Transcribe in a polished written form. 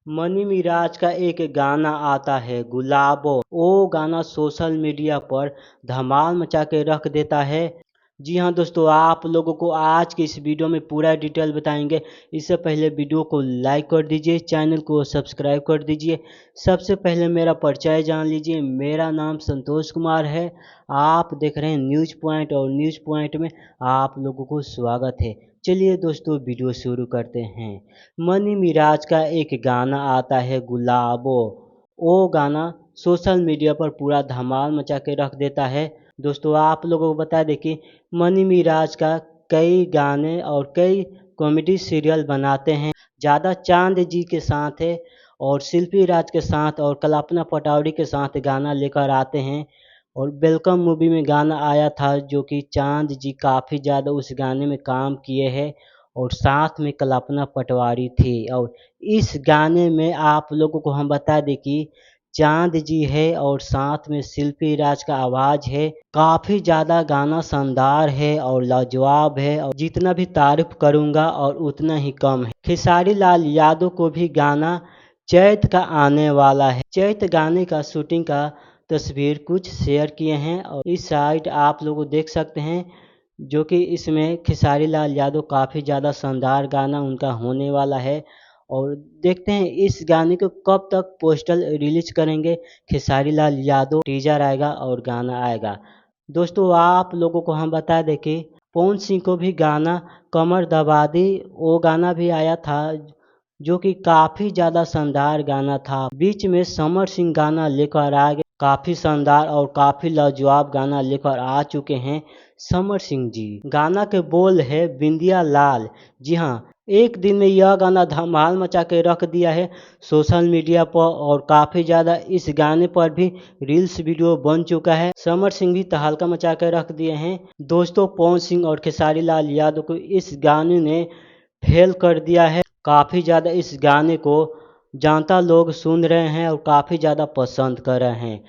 Money Miraj का एक गाना आता है गुलाबो। वो गाना सोशल मीडिया पर धमाल मचा के रख देता है। जी हाँ दोस्तों, आप लोगों को आज के इस वीडियो में पूरा डिटेल बताएंगे। इससे पहले वीडियो को लाइक कर दीजिए, चैनल को सब्सक्राइब कर दीजिए। सबसे पहले मेरा परिचय जान लीजिए। मेरा नाम संतोष कुमार है। आप देख रहे हैं न्यूज़ पॉइंट और न्यूज़ पॉइंट में आप लोगों को स्वागत है। चलिए दोस्तों, वीडियो शुरू करते हैं। मनी मिराज का एक गाना आता है गुलाबो। वो गाना सोशल मीडिया पर पूरा धमाल मचा के रख देता है। दोस्तों, आप लोगों को बता दें कि मनी मिराज का कई गाने और कई कॉमेडी सीरियल बनाते हैं। ज़्यादा चांद जी के साथ है और शिल्पी राज के साथ और कल्पना पटौड़ी के साथ गाना लेकर आते हैं। और वेलकम मूवी में गाना आया था, जो कि चांद जी काफ़ी ज़्यादा उस गाने में काम किए हैं और साथ में कल्पना पटवारी थी। और इस गाने में आप लोगों को हम बता दें कि चांद जी है और साथ में शिल्पी राज का आवाज़ है। काफ़ी ज़्यादा गाना शानदार है और लाजवाब है, और जितना भी तारीफ करूँगा और उतना ही कम है। खेसारी लाल यादव को भी गाना चैत का आने वाला है। चैत गाने का शूटिंग का तस्वीर कुछ शेयर किए हैं और इस साइड आप लोग देख सकते हैं, जो कि इसमें खेसारी लाल यादव काफ़ी ज़्यादा शानदार गाना उनका होने वाला है। और देखते हैं इस गाने को कब तक पोस्टर रिलीज करेंगे। खेसारी लाल यादव टीजर आएगा और गाना आएगा। दोस्तों, आप लोगों को हम बता दें कि पवन सिंह को भी गाना कमर दबा दी, वो गाना भी आया था, जो कि काफ़ी ज़्यादा शानदार गाना था। बीच में समर सिंह गाना लेकर आ गए, काफ़ी शानदार और काफ़ी लाजवाब गाना लेकर आ चुके हैं समर सिंह जी। गाना के बोल है बिंदिया लाल। जी हाँ, एक दिन में यह गाना धमाल मचा के रख दिया है सोशल मीडिया पर, और काफ़ी ज़्यादा इस गाने पर भी रील्स वीडियो बन चुका है। समर सिंह भी तहलका मचा के रख दिए हैं। दोस्तों, पवन सिंह और खेसारी लाल यादव को इस गाने ने फेल कर दिया है। काफ़ी ज़्यादा इस गाने को जनता लोग सुन रहे हैं और काफ़ी ज़्यादा पसंद कर रहे हैं।